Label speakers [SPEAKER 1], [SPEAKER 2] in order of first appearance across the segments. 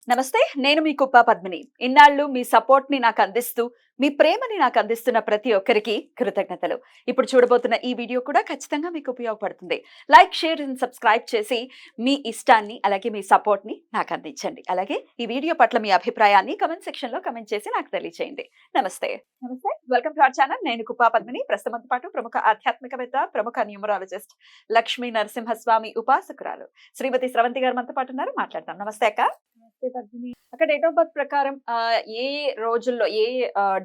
[SPEAKER 1] నమస్తే. నేను మీ కుప్ప పద్మిని. ఇన్నాళ్ళు మీ సపోర్ట్‌ని నాకందిస్తూ, మీ ప్రేమని నాకందిస్తున్న ప్రతి ఒక్కరికి కృతజ్ఞతలు. ఇప్పుడు చూడబోతున్న ఈ వీడియో కూడా ఖచ్చితంగా మీకు ఉపయోగపడుతుంది. లైక్, షేర్ అండ్ సబ్స్క్రైబ్ చేసి మీ ఇష్టాన్ని, అలాగే మీ సపోర్ట్‌ని నాకందించండి. అలాగే ఈ వీడియో పట్ల మీ అభిప్రాయాన్ని కామెంట్ సెక్షన్‌లో కామెంట్ చేసి నాకు తెలియజేయండి. నమస్తే. నమస్తే. Welcome to our channel. నేను కుప్ప పద్మిని. ప్రస్తుతంతో పాటు ప్రముఖ ఆధ్యాత్మికవేత్త, ప్రముఖ న్యూమరాలజిస్ట్ లక్ష్మీ నరసింహస్వామి ఉపాసకురాలు శ్రీమతి స్రవంతి గారు మనతో పాటు ఉన్నారు. మాట్లాడదాం. నమస్తే అక్క. అక్కడ డేట్ ఆఫ్ బర్త్ ప్రకారం ఏ రోజుల్లో ఏ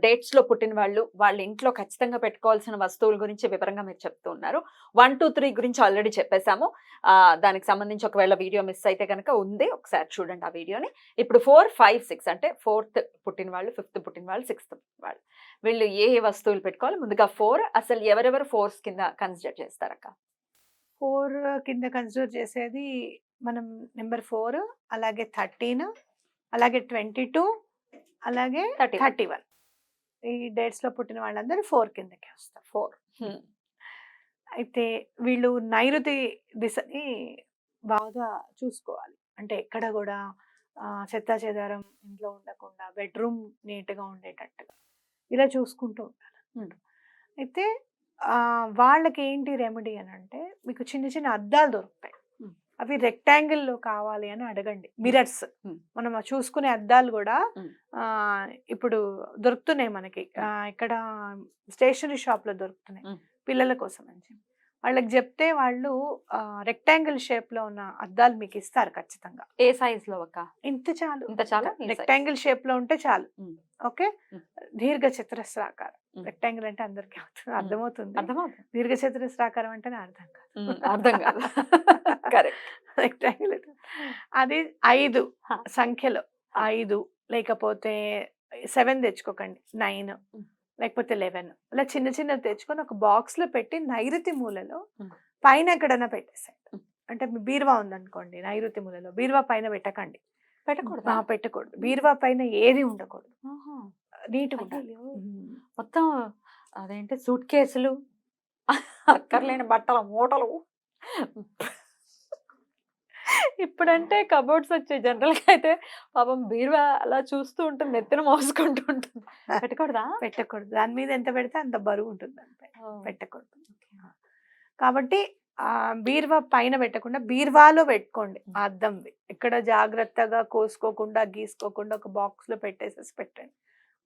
[SPEAKER 1] డేట్స్ లో పుట్టిన వాళ్ళ ఇంట్లో ఖచ్చితంగా పెట్టుకోవాల్సిన వస్తువుల గురించి వివరంగా మీరు చెప్తూ ఉన్నారు. 1, 2, 3 గురించి ఆల్రెడీ చెప్పేశాము. దానికి సంబంధించి ఒకవేళ వీడియో మిస్ అయితే కనుక ఉంది, ఒకసారి చూడండి ఆ వీడియోని. ఇప్పుడు 4, 5, 6 అంటే 4th పుట్టిన వాళ్ళు, 5th పుట్టిన వాళ్ళు, 6th పుట్టిన వాళ్ళు, వీళ్ళు ఏ ఏ వస్తువులు పెట్టుకోవాలి? ముందుగా 4 అసలు ఎవరెవరు 4s కింద కన్సిడర్ చేస్తారక్క?
[SPEAKER 2] 4 కింద కన్సిడర్ చేసేది మనం నెంబర్ 4, అలాగే 13, అలాగే 22, అలాగే 31. ఈ డేట్స్ లో పుట్టిన వాళ్ళందరూ 4 కిందకి వస్తారు.
[SPEAKER 1] 4.
[SPEAKER 2] అయితే వీళ్ళు నైరుతి దిశని బాగా చూసుకోవాలి. అంటే ఎక్కడ కూడా చెత్తా చెదారం ఇంట్లో ఉండకుండా బెడ్రూమ్ నీట్గా ఉండేటట్టుగా ఇలా చూసుకుంటూ ఉండాలి. అయితే వాళ్ళకి ఏంటి రెమెడీ అని అంటే, మీకు చిన్న చిన్న అద్దాలు దొరుకుతాయి. అవి రెక్టాంగిల్ లో కావాలి అని అడగండి. మిరర్స్, మనం చూసుకునే అద్దాలు కూడా ఇప్పుడు దొరుకుతున్నాయి మనకి. ఇక్కడ స్టేషనరీ షాప్ లో దొరుకుతున్నాయి పిల్లల కోసం అని చెప్పి. వాళ్ళకి చెప్తే వాళ్ళు రెక్టాంగిల్ షేప్ లో ఉన్న అద్దాలు మీకు ఇస్తారు ఖచ్చితంగా.
[SPEAKER 1] ఏ సైజ్ లో అక్క?
[SPEAKER 2] ఇంత చాలు,
[SPEAKER 1] ఇంత చాలు.
[SPEAKER 2] రెక్టాంగిల్ షేప్ లో ఉంటే చాలు. ఓకే, దీర్ఘ చతురస్రాకారం. రెక్టాంగిల్ అంటే అందరికి అర్థమవుతుంది. దీర్ఘ చతురస్రాకారం అంటేనే అర్థం కాదు.
[SPEAKER 1] అర్థం కాదు.
[SPEAKER 2] రెక్టాంగిల్ అది 5 సంఖ్యలో 5, లేకపోతే 7 తెచ్చుకోకండి, 9 లేకపోతే 11, అలా చిన్న చిన్నవి తెచ్చుకొని ఒక బాక్స్ లో పెట్టి నైరుతి మూలలో పైన ఎక్కడైనా పెట్టేసేయండి. అంటే బీరువా ఉందనుకోండి, నైరుతి మూలలో బీరువా పైన పెట్టకండి. పెట్టకూడదు. బీరువా పైన ఏది ఉండకూడదు. నీట్గా ఉండాలి.
[SPEAKER 1] మొత్తం అదేంటి సూట్ కేసులు, అక్కర్లేని బట్టల మూటలు. ఇప్పుడంటే కబోర్డ్స్ వచ్చాయి. జనరల్ గా అయితే పాపం బీరువా అలా చూస్తూ ఉంటుంది, నెత్తిన మోసుకుంటూ ఉంటుంది. పెట్టకూడదా?
[SPEAKER 2] పెట్టకూడదు. దాని మీద ఎంత పెడితే అంత బరువు ఉంటుంది, అంతే. పెట్టకూడదు. కాబట్టి బీరువా పైన పెట్టకుండా బీరువాలో పెట్టుకోండి. అద్దంది ఇక్కడ జాగ్రత్తగా కోసుకోకుండా గీసుకోకుండా ఒక బాక్స్ లో పెట్టేసేసి పెట్టండి.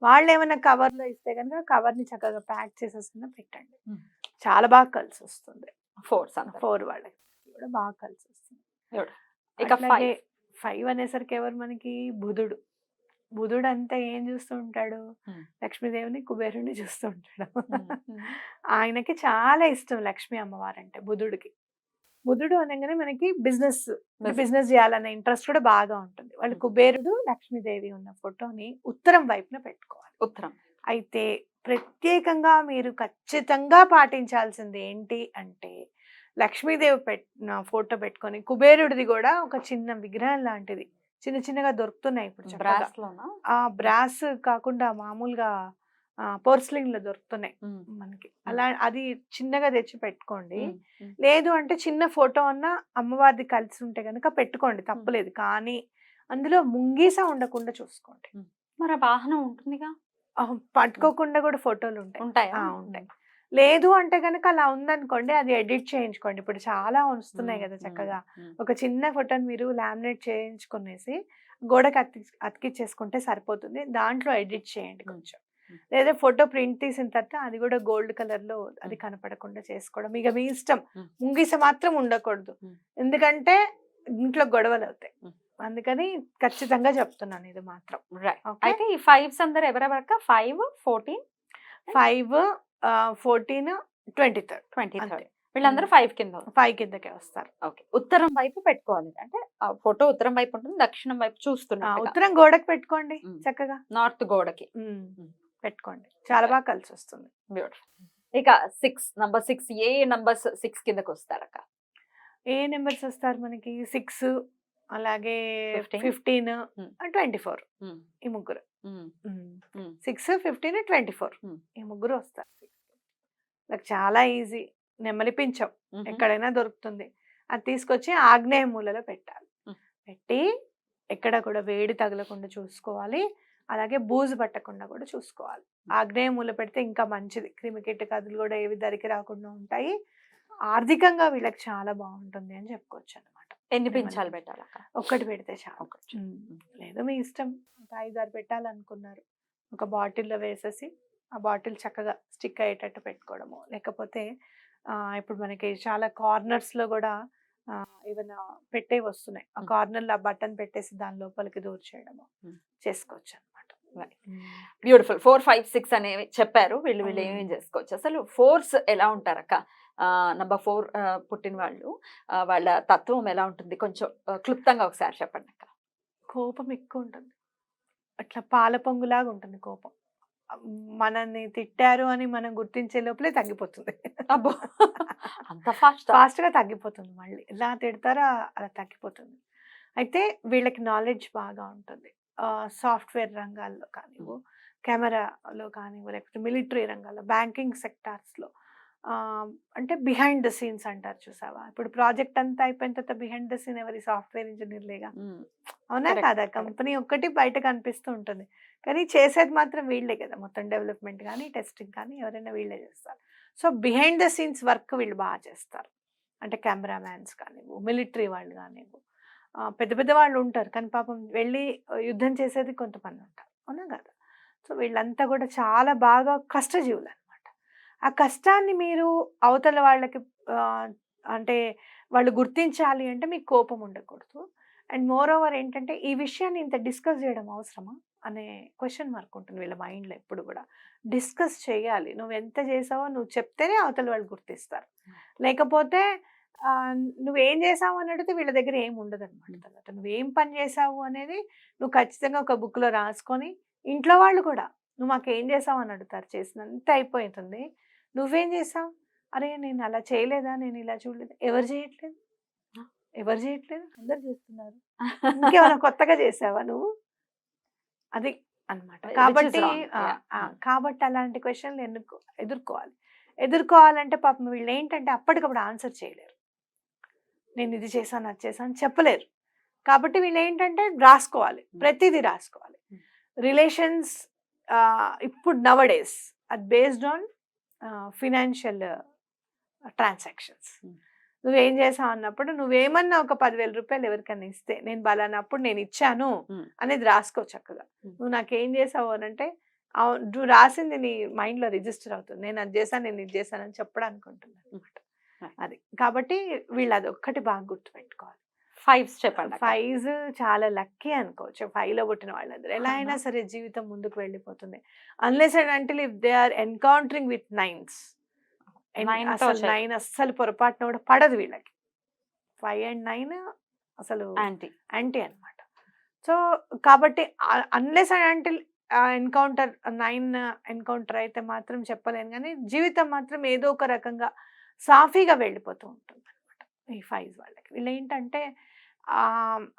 [SPEAKER 2] వాళ్ళు ఏమైనా కవర్ లో ఇస్తే కనుక కవర్ ని చక్కగా ప్యాక్ చేసేసుకున్నా పెట్టండి. చాలా బాగా కలిసి వస్తుంది. 4 వాళ్ళకి కూడా బాగా కలిసి వస్తుంది.
[SPEAKER 1] ఇక
[SPEAKER 2] 5 అనేసరికి ఎవరు మనకి? బుధుడు అంతా ఏం చూస్తూ ఉంటాడు? లక్ష్మీదేవిని, కుబేరుని చూస్తూ ఉంటాడు. ఆయనకి చాలా ఇష్టం లక్ష్మీ అమ్మవారు అంటే. బుధుడు అనగానే మనకి బిజినెస్ చేయాలనే ఇంట్రెస్ట్ కూడా బాగా ఉంటుంది. వాళ్ళు కుబేరుడు, లక్ష్మీదేవి ఉన్న ఫోటోని ఉత్తరం వైపున పెట్టుకోవాలి.
[SPEAKER 1] ఉత్తరం. అయితే
[SPEAKER 2] ప్రత్యేకంగా మీరు ఖచ్చితంగా పాటించాల్సింది ఏంటి అంటే, లక్ష్మీదేవి పెట్టిన ఫోటో పెట్టుకొని, కుబేరుడిది కూడా ఒక చిన్న విగ్రహం లాంటిది చిన్న చిన్నగా దొరుకుతున్నాయి ఇప్పుడు. బ్రాస్ కాకుండా మామూలుగా పోర్సిలిన్ లో దొరుకుతున్నాయి మనకి. అలా అది చిన్నగా తెచ్చి పెట్టుకోండి. లేదు అంటే చిన్న ఫోటో అన్న అమ్మవారిది కలిసి ఉంటే కనుక పెట్టుకోండి, తప్పలేదు. కానీ అందులో ముంగీస ఉండకుండా చూసుకోండి.
[SPEAKER 1] మరి వాహనం ఉంటుందిగా,
[SPEAKER 2] పట్టుకోకుండా కూడా ఫోటోలు ఉంటాయి. లేదు అంటే కనుక అలా ఉందనుకోండి, అది ఎడిట్ చేయించుకోండి. ఇప్పుడు చాలా వస్తున్నాయి కదా చక్కగా. ఒక చిన్న ఫోటోని మీరు లామినేట్ చేయించుకునేసి గోడకి అతికిచ్చేసుకుంటే సరిపోతుంది. దాంట్లో ఎడిట్ చేయండి కొంచెం. లేదా ఫోటో ప్రింట్ తీసిన తర్వాత అది కూడా గోల్డ్ కలర్ లో అది కనపడకుండా చేసుకోవడం. ఇక మీ ఇష్టం. ముంగిస మాత్రం ఉండకూడదు, ఎందుకంటే ఇంట్లో గొడవలు అవుతాయి. అందుకని ఖచ్చితంగా చెప్తున్నాను ఇది మాత్రం.
[SPEAKER 1] అయితే ఈ 5s అందరు ఎవరెవరక? 5, 14,
[SPEAKER 2] 14, 23.
[SPEAKER 1] వీళ్ళందరూ 5
[SPEAKER 2] కిందకే వస్తారు.
[SPEAKER 1] ఓకే. ఉత్తరం వైపు పెట్టుకోవాలి అంటే ఫోటో ఉత్తరం వైపు ఉంటుంది, దక్షిణం వైపు చూస్తున్నా.
[SPEAKER 2] ఉత్తరం గోడకి పెట్టుకోండి చక్కగా,
[SPEAKER 1] నార్త్ గోడకి
[SPEAKER 2] పెట్టుకోండి. చాలా బాగా కలిసి వస్తుంది.
[SPEAKER 1] బ్యూటిఫుల్. ఇక 6 నంబర్ 6 ఏ నంబర్స్ 6 కిందకి వస్తారక్క?
[SPEAKER 2] ఏ నెంబర్స్ వస్తారు మనకి? 6, అలాగే 15, 24. ఈ ముగ్గురు. 6, 15, 24 ఈ ముగ్గురు వస్తారు. నాకు చాలా ఈజీ. నెమలి పించం ఎక్కడైనా దొరుకుతుంది. అది తీసుకొచ్చి ఆగ్నేయ మూలలో పెట్టాలి. పెట్టి ఎక్కడ కూడా వేడి తగలకుండా చూసుకోవాలి. అలాగే బూజు పట్టకుండా కూడా చూసుకోవాలి. ఆగ్నేయ మూల పెడితే ఇంకా మంచిది. క్రిమికీటకాదులు కూడా ఏవి దరికి రాకుండా ఉంటాయి. ఆర్థికంగా వీళ్ళకి చాలా బాగుంటుంది అని చెప్పుకోవచ్చు అనమాట.
[SPEAKER 1] ఎన్ని పింఛాలు పెట్టాలక్క?
[SPEAKER 2] ఒక్కటి పెడితే చాలు. లేదు మీ ఇష్టం. ఒక 5, 6 పెట్టాలనుకున్నారు, ఒక బాటిల్లో వేసేసి ఆ బాటిల్ చక్కగా స్టిక్ అయ్యేటట్టు పెట్టుకోవడము. లేకపోతే ఇప్పుడు మనకి చాలా కార్నర్స్లో కూడా ఏమైనా పెట్టే వస్తున్నాయి. ఆ కార్నర్లో ఆ బటన్ పెట్టేసి దాని లోపలికి దూర్చేయడము చేసుకోవచ్చు అనమాట.
[SPEAKER 1] బ్యూటిఫుల్. 4, 5, 6 అనేవి చెప్పారు. వీళ్ళు ఏమేమి చేసుకోవచ్చు. అసలు ఫోర్స్ ఎలా ఉంటారక్క? నంబర్ 4 పుట్టిన వాళ్ళు వాళ్ళ తత్వం ఎలా ఉంటుంది? కొంచెం క్లుప్తంగా ఒకసారి చెప్పండి అక్క.
[SPEAKER 2] కోపం ఎక్కువ ఉంటుంది. అట్లా పాల పొంగులాగా ఉంటుంది కోపం. మనల్ని తిట్టారు అని మనం గుర్తించే లోపలే తగ్గిపోతుంది.
[SPEAKER 1] అబ్బో, అంత
[SPEAKER 2] ఫాస్ట్గా తగ్గిపోతుంది. మళ్ళీ ఎలా తిడతారో అలా తగ్గిపోతుంది. అయితే వీళ్ళకి నాలెడ్జ్ బాగా ఉంటుంది. సాఫ్ట్వేర్ రంగాల్లో కానివ్వు, కెమెరాలో కానివ్వు, లేకపోతే మిలిటరీ రంగాల్లో, బ్యాంకింగ్ సెక్టార్స్లో, అంటే బిహైండ్ ద సీన్స్ అంటారు చూసావా. ఇప్పుడు ప్రాజెక్ట్ అంతా అయిపోయిన తర్వాత బిహైండ్ ద సీన్ ఎవరి? సాఫ్ట్వేర్ ఇంజనీర్లేగా. అవునా కాదా? కంపెనీ ఒక్కటి బయట కనిపిస్తూ ఉంటుంది, కానీ చేసేది మాత్రం వీళ్ళే కదా. మొత్తం డెవలప్మెంట్ కానీ టెస్టింగ్ కానీ ఎవరైనా వీళ్ళే చేస్తారు. So behind the scenes work వీళ్ళు బాగా చేస్తారు. అంటే కెమెరామ్యాన్స్ కానివ్వు, మిలిటరీ వాళ్ళు కానివ్వు, పెద్ద పెద్ద వాళ్ళు ఉంటారు, కానీ పాపం వెళ్ళి యుద్ధం చేసేది కొంతమంది ఉంటారు. అవునా కదా? సో వీళ్ళంతా కూడా చాలా బాగా కష్టజీవులు అనమాట. ఆ కష్టాన్ని మీరు అవతల వాళ్ళకి అంటే వాళ్ళు గుర్తించాలి అంటే మీకు కోపం ఉండకూడదు. అండ్ మోర్ ఓవర్ ఏంటంటే ఈ విషయాన్ని ఇంత డిస్కస్ చేయడం అవసరమా అనే క్వశ్చన్ మార్క్ ఉంటుంది వీళ్ళ మైండ్లో. ఎప్పుడు కూడా డిస్కస్ చేయాలి. నువ్వు ఎంత చేసావో నువ్వు చెప్తేనే అవతల వాళ్ళు గుర్తిస్తారు. లేకపోతే నువ్వేం చేసావు అని అడిగితే వీళ్ళ దగ్గర ఏమి ఉండదు అనమాట. తర్వాత నువ్వేం పని చేసావు అనేది నువ్వు ఖచ్చితంగా ఒక బుక్లో రాసుకొని, ఇంట్లో వాళ్ళు కూడా నువ్వు మాకేం చేసావు అని అడుగుతారు. చేసినంత అయిపోతుంది. నువ్వేం చేసావు? అరే నేను అలా చేయలేదా, నేను ఇలా చూడలేదు. ఎవరు చేయట్లేదు? ఎవరు చేయట్లేదు? అందరు చేస్తున్నారు. ఇంకేమైనా కొత్తగా చేసావా నువ్వు? అది అన్నమాట. కాబట్టి అలాంటి క్వశ్చన్లు ఎదుర్కోవాలంటే పాపం వీళ్ళు ఏంటంటే అప్పటికప్పుడు ఆన్సర్ చేయలేరు. నేను ఇది చేశాను, అది చేశాను చెప్పలేరు. కాబట్టి వీళ్ళు ఏంటంటే రాసుకోవాలి, ప్రతిదీ రాసుకోవాలి. రిలేషన్స్ ఇప్పుడు నవడేస్ అది బేస్డ్ ఆన్ ఫినాన్షియల్ ట్రాన్సాక్షన్స్. నువ్వేం చేసావు అన్నప్పుడు నువ్వేమన్నా ఒక 10,000 రూపాయలు ఎవరికైనా ఇస్తే, నేను బలానప్పుడు నేను ఇచ్చాను అనేది రాసుకో చక్కగా. నువ్వు నాకేం చేసావు అని అంటే నువ్వు రాసింది నీ మైండ్లో రిజిస్టర్ అవుతుంది. నేను అది చేశాను, నేను ఇది చేశాను అని చెప్పడానికి ఉంటుంది అనమాట. అది కాబట్టి వీళ్ళు అది ఒక్కటి బాగా గుర్తుపెట్టుకోవాలి.
[SPEAKER 1] 5 చెప్పండి.
[SPEAKER 2] 5 చాలా లక్కీ అనుకోవచ్చు. 5లో పుట్టిన వాళ్ళందరూ ఎలా అయినా సరే జీవితం ముందుకు వెళ్ళిపోతుంది. Unless and until if they are encountering with 9s. 9 అస్సలు పొరపాటున కూడా పడదు వీళ్ళకి. 5 and 9 అసలు యాంటీ అనమాట. సో కాబట్టి unless and until encounter 9 encounter అయితే మాత్రం చెప్పలేను, కానీ జీవితం మాత్రం ఏదో ఒక రకంగా సాఫీగా వెళ్ళిపోతూ ఉంటుంది అనమాట ఈ 5 వాళ్ళకి. వీళ్ళు ఏంటంటే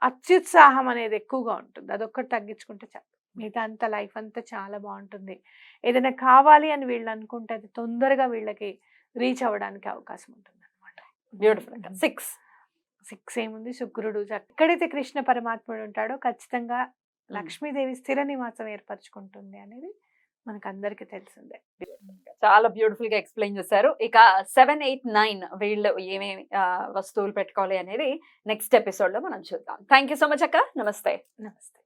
[SPEAKER 2] అత్యుత్సాహం అనేది ఎక్కువగా ఉంటుంది. అదొక్కటి తగ్గించుకుంటే చాలు, మిగతా అంతా లైఫ్ అంతా చాలా బాగుంటుంది. ఏదైనా కావాలి అని వీళ్ళు అనుకుంటే అది తొందరగా వీళ్ళకి రీచ్ అవ్వడానికి అవకాశం ఉంటుంది అనమాట.
[SPEAKER 1] బ్యూటిఫుల్.
[SPEAKER 2] 6 ఏముంది, శుక్రుడు ఎక్కడైతే కృష్ణ పరమాత్ముడు ఉంటాడో ఖచ్చితంగా లక్ష్మీదేవి స్థిర నివాసం ఏర్పరచుకుంటుంది అనేది మనకు అందరికీ తెలిసిందే.
[SPEAKER 1] చాలా బ్యూటిఫుల్ గా ఎక్స్ప్లెయిన్ చేశారు. ఇక 7, 8, 9 వీళ్ళు ఏమేమి వస్తువులు పెట్టుకోవాలి అనేది నెక్స్ట్ ఎపిసోడ్ లో మనం చూద్దాం. థ్యాంక్ యూ సో మచ్ అక్క. నమస్తే.
[SPEAKER 2] నమస్తే.